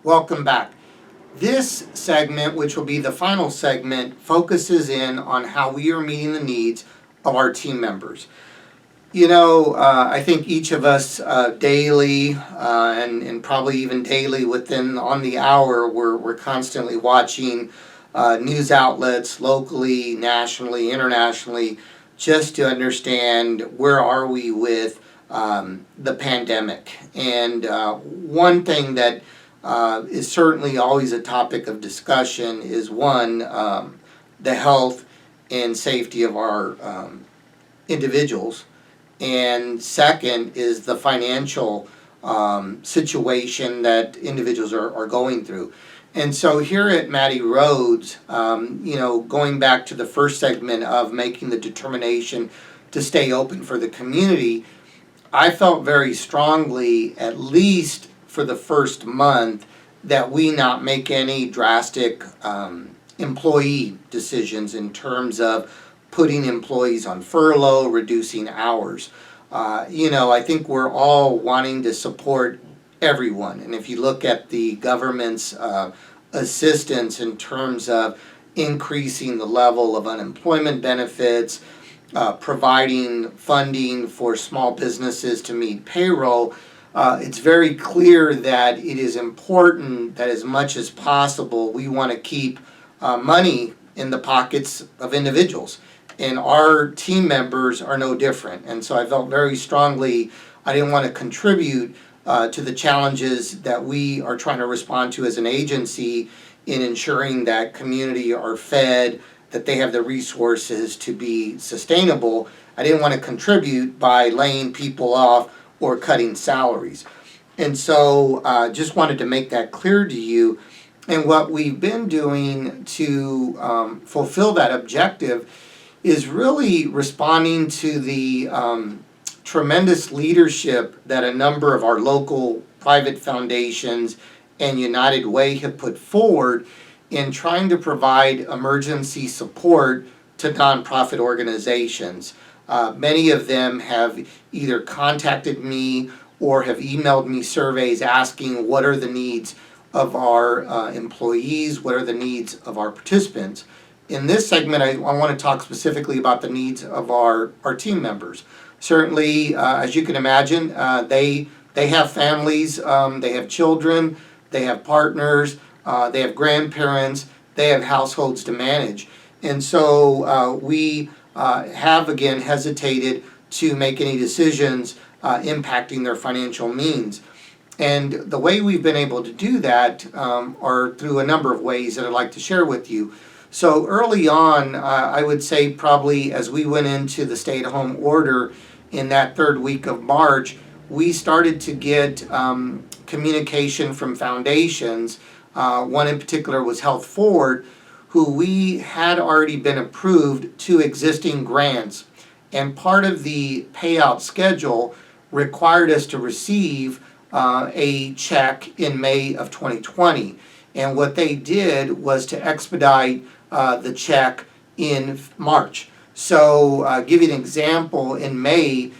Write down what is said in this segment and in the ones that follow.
Welcome back. This segment, which will be the final segment, focuses in on how we are meeting the needs of our team members. I think each of us daily and probably even daily on the hour, we're constantly watching news outlets locally, nationally, internationally, just to understand where are we with the pandemic. And one thing that is certainly always a topic of discussion is one, the health and safety of our individuals, and second is the financial situation that individuals are going through. And so here at Mattie Rhodes, going back to the first segment of making the determination to stay open for the community, I felt very strongly, at least for the first month, that we not make any drastic employee decisions in terms of putting employees on furlough, reducing hours. I think we're all wanting to support everyone. And if you look at the government's assistance in terms of increasing the level of unemployment benefits, providing funding for small businesses to meet payroll, it's very clear that it is important that as much as possible we want to keep money in the pockets of individuals. And our team members are no different. And so I felt very strongly I didn't want to contribute to the challenges that we are trying to respond to as an agency in ensuring that community are fed, that they have the resources to be sustainable. I didn't want to contribute by laying people off or cutting salaries. And so just wanted to make that clear to you. And what we've been doing to fulfill that objective is really responding to the tremendous leadership that a number of our local private foundations and United Way have put forward in trying to provide emergency support to nonprofit organizations. Many of them have either contacted me or have emailed me surveys asking what are the needs of our employees, what are the needs of our participants. In this segment, I want to talk specifically about the needs of our team members. Certainly, as you can imagine, they have families, they have children, they have partners, they have grandparents, they have households to manage. And so we have, again, hesitated to make any decisions impacting their financial means. And the way we've been able to do that are through a number of ways that I'd like to share with you. So early on, I would say probably as we went into the stay-at-home order in that third week of March, we started to get communication from foundations. One in particular was Health Forward, who we had already been approved to existing grants. And part of the payout schedule required us to receive a check in May of 2020. And what they did was to expedite the check in March. So give you an example, in May,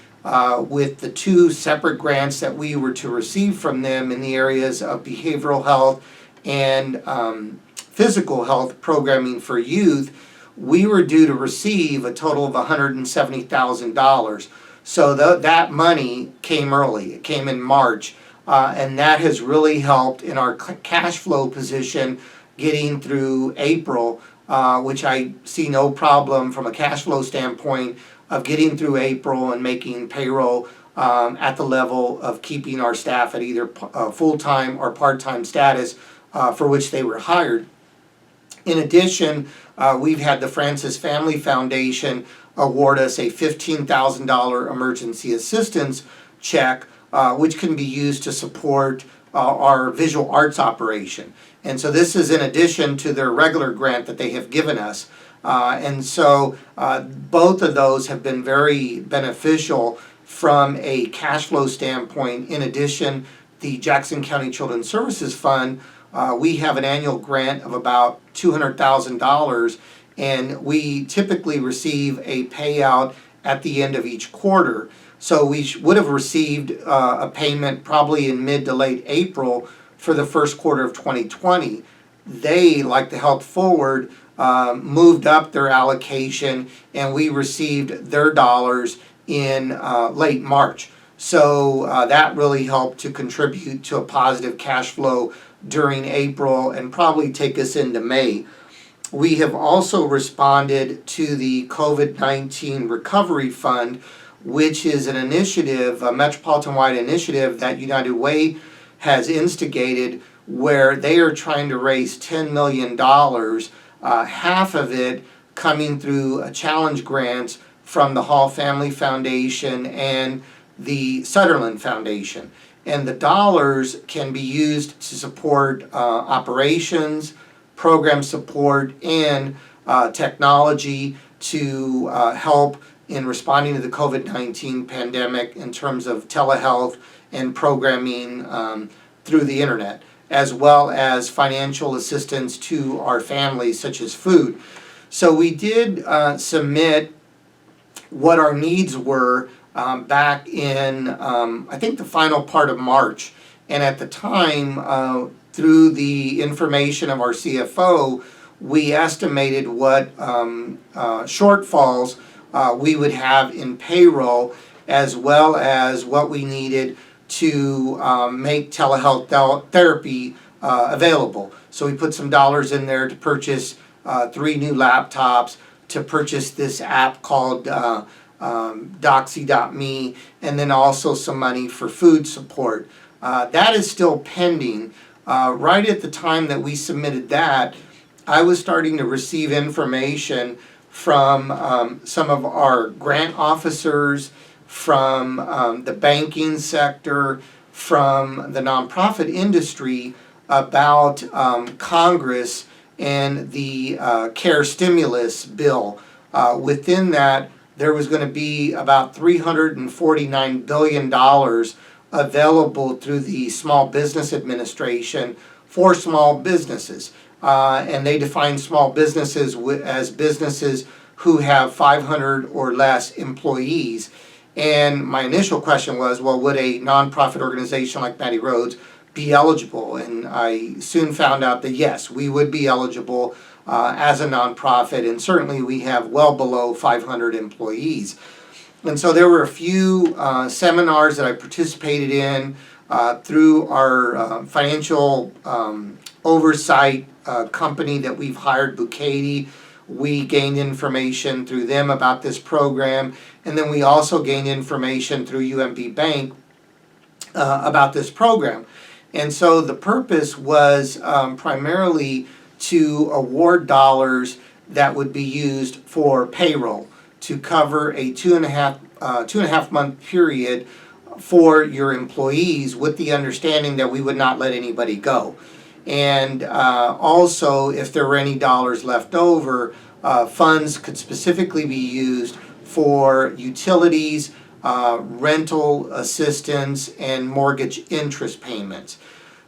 with the two separate grants that we were to receive from them in the areas of behavioral health and physical health programming for youth, we were due to receive a total of $170,000. So that money came early. It came in March. And that has really helped in our cash flow position getting through April, which I see no problem from a cash flow standpoint of getting through April and making payroll at the level of keeping our staff at either full-time or part-time status for which they were hired. In addition, we've had the Francis Family Foundation award us a $15,000 emergency assistance check, which can be used to support our visual arts operation. And so this is in addition to their regular grant that they have given us. And so both of those have been very beneficial from a cash flow standpoint. In addition, the Jackson County Children's Services Fund, we have an annual grant of about $200,000, and we typically receive a payout at the end of each quarter. So we would have received a payment probably in mid to late April for the first quarter of 2020. They, like the Health Forward, moved up their allocation, and we received their dollars in late March. So that really helped to contribute to a positive cash flow during April and probably take us into May. We have also responded to the COVID-19 Recovery Fund, which is an initiative, a metropolitan-wide initiative that United Way has instigated, where they are trying to raise $10 million, half of it coming through challenge grants from the Hall Family Foundation and the Sutherland Foundation. And the dollars can be used to support operations, program support, and technology to help in responding to the COVID-19 pandemic in terms of telehealth and programming through the internet, as well as financial assistance to our families, such as food. So we did submit what our needs were back in, I think, the final part of March. And at the time, through the information of our CFO, we estimated what shortfalls we would have in payroll, as well as what we needed to make telehealth therapy available. So we put some dollars in there to purchase 3 new laptops, to purchase this app called Doxy.me, and then also some money for food support. That is still pending. Right at the time that we submitted that, I was starting to receive information from some of our grant officers, from the banking sector, from the nonprofit industry about Congress and the CARE stimulus bill. Within that, there was going to be about $349 billion available through the Small Business Administration for small businesses. And they define small businesses as businesses who have 500 or less employees. And my initial question was, well, would a nonprofit organization like Mattie Rhodes be eligible? And I soon found out that yes, we would be eligible as a nonprofit, and certainly we have well below 500 employees. And so there were a few seminars that I participated in through our financial oversight company that we've hired, Bucati. We gained information through them about this program, and then we also gained information through UMB Bank about this program. And so the purpose was primarily to award dollars that would be used for payroll to cover a two and a half month period for your employees, with the understanding that we would not let anybody go. And also, if there were any dollars left over, funds could specifically be used for utilities, rental assistance, and mortgage interest payments.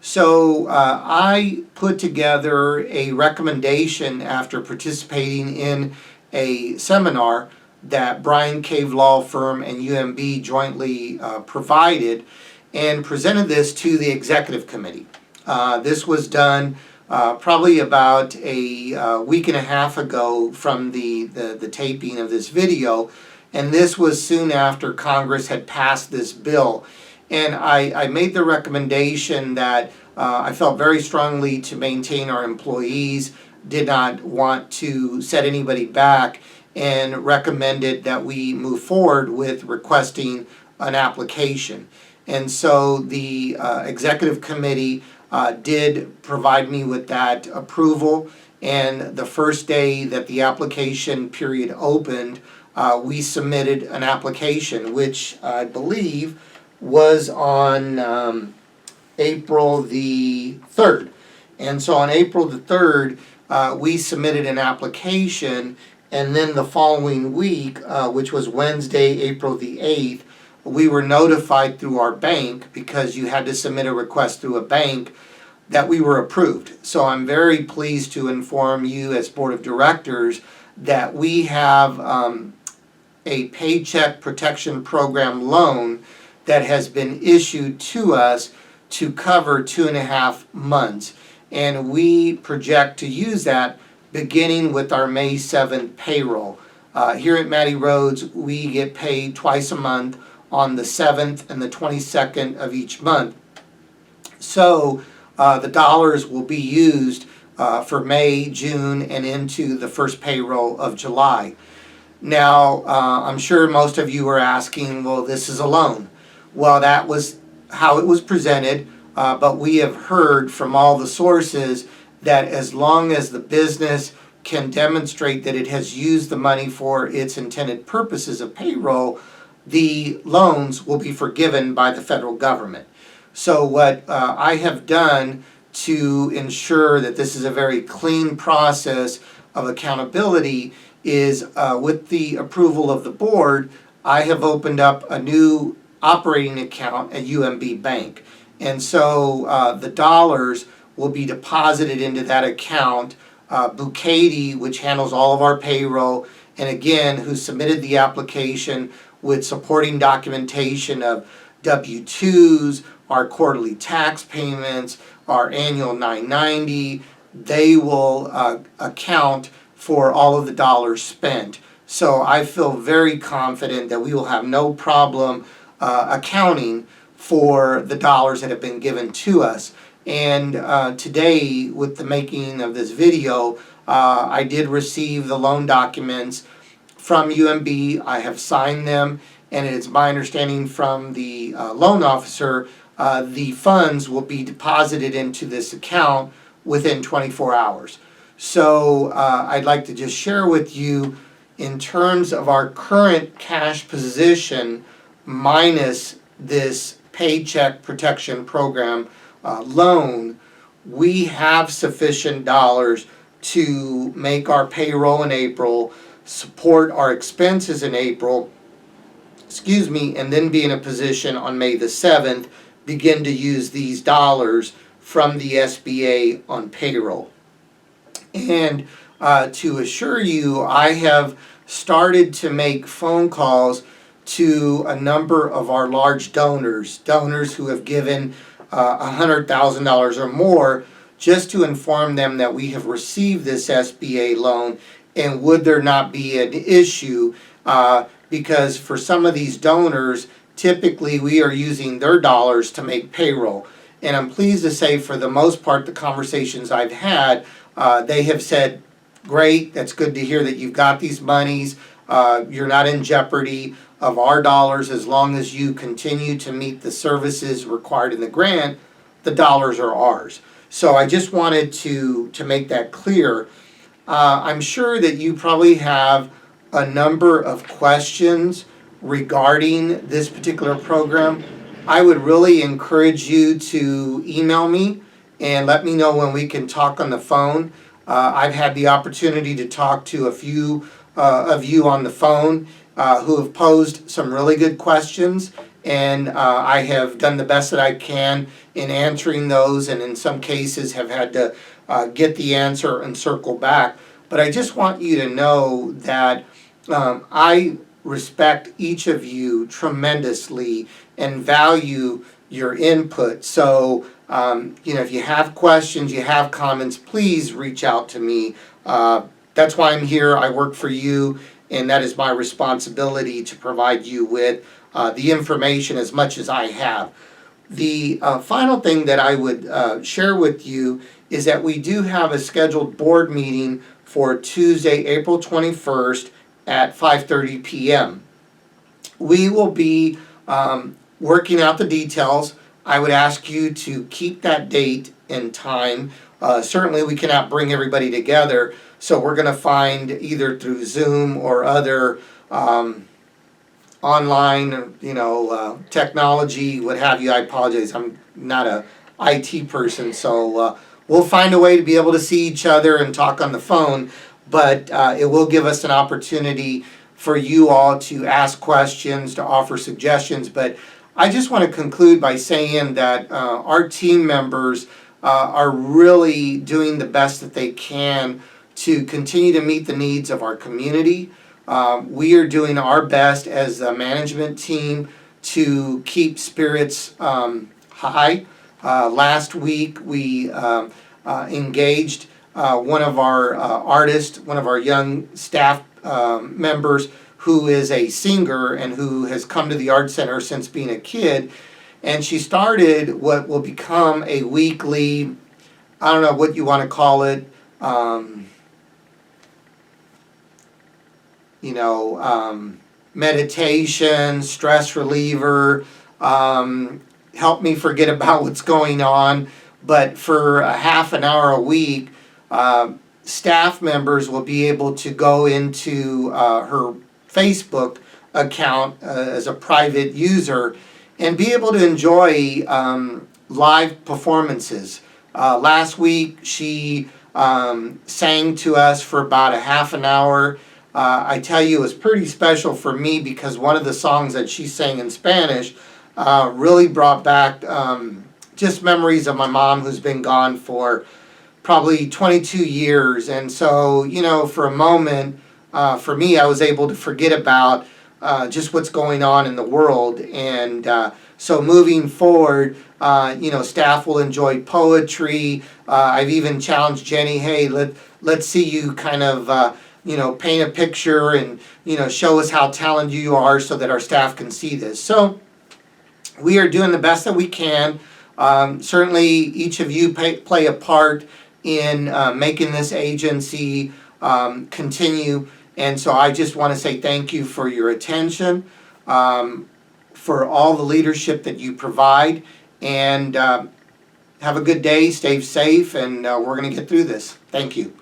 So I put together a recommendation after participating in a seminar that Bryan Cave Law Firm and UMB jointly provided, and presented this to the executive committee. This was done probably about a week and a half ago from the taping of this video, and this was soon after Congress had passed this bill. And I made the recommendation that I felt very strongly to maintain our employees, did not want to set anybody back, and recommended that we move forward with requesting an application. And so the executive committee did provide me with that approval, and the first day that the application period opened, we submitted an application, which I believe was on April the 3rd. And so on April the 3rd, we submitted an application, and then the following week, which was Wednesday, April the 8th, we were notified through our bank, because you had to submit a request through a bank, that we were approved. So I'm very pleased to inform you as Board of Directors that we have a Paycheck Protection Program loan that has been issued to us to cover 2.5 months. And we project to use that beginning with our May 7th payroll. Here at Matty Rhodes, we get paid twice a month on the 7th and the 22nd of each month. So the dollars will be used for May, June, and into the first payroll of July. Now, I'm sure most of you are asking, well, this is a loan. Well, that was how it was presented, but we have heard from all the sources that as long as the business can demonstrate that it has used the money for its intended purposes of payroll, the loans will be forgiven by the federal government. So what I have done to ensure that this is a very clean process of accountability is with the approval of the board, I have opened up a new operating account at UMB Bank. And so the dollars will be deposited into that account. Bucati, which handles all of our payroll, and again, who submitted the application with supporting documentation of W-2s, our quarterly tax payments, our annual 990, they will account for all of the dollars spent. So I feel very confident that we will have no problem accounting for the dollars that have been given to us. And today, with the making of this video, I did receive the loan documents from UMB. I have signed them, and it's my understanding from the loan officer, the funds will be deposited into this account within 24 hours. So I'd like to just share with you, in terms of our current cash position minus this Paycheck Protection Program loan, we have sufficient dollars to make our payroll in April, support our expenses in April, and then be in a position on May the 7th, begin to use these dollars from the SBA on payroll. And to assure you, I have started to make phone calls to a number of our large donors who have given $100,000 or more, just to inform them that we have received this SBA loan and would there not be an issue, because for some of these donors, typically we are using their dollars to make payroll. And I'm pleased to say, for the most part, the conversations I've had, they have said, great, that's good to hear that you've got these monies. You're not in jeopardy of our dollars as long as you continue to meet the services required in the grant. The dollars are ours. So I just wanted to make that clear. I'm sure that you probably have a number of questions regarding this particular program. I would really encourage you to email me and let me know when we can talk on the phone. I've had the opportunity to talk to a few of you on the phone who have posed some really good questions, and I have done the best that I can in answering those, and in some cases have had to get the answer and circle back. But I just want you to know that I respect each of you tremendously and value your input. So if you have questions, you have comments, please reach out to me. That's why I'm here. I work for you, and that is my responsibility to provide you with the information as much as I have. The final thing that I would share with you is that we do have a scheduled board meeting for Tuesday, April 21st at 5:30 p.m. We will be working out the details. I would ask you to keep that date and time. Certainly we cannot bring everybody together, so we're going to find either through Zoom or other online, technology, what have you. I apologize, I'm not a IT person, so we'll find a way to be able to see each other and talk on the phone, but it will give us an opportunity for you all to ask questions, to offer suggestions. But I just want to conclude by saying that our team members are really doing the best that they can to continue to meet the needs of our community. We are doing our best as a management team to keep spirits high. Last week we engaged one of our artists, one of our young staff members who is a singer and who has come to the Art Center since being a kid. And she started what will become a weekly, I don't know what you want to call it, meditation, stress reliever, help me forget about what's going on. But for a half an hour a week, staff members will be able to go into her Facebook account as a private user and be able to enjoy live performances. Last week she sang to us for about a half an hour. I tell you, it was pretty special for me because one of the songs that she sang in Spanish really brought back just memories of my mom, who's been gone for probably 22 years. And so, for a moment, for me, I was able to forget about just what's going on in the world. And so moving forward, staff will enjoy poetry. I've even challenged Jenny, hey, let's see you kind of, paint a picture and, show us how talented you are so that our staff can see this. So we are doing the best that we can. Certainly each of you play a part in making this agency continue. And so I just want to say thank you for your attention, for all the leadership that you provide, and have a good day, stay safe, and we're going to get through this. Thank you.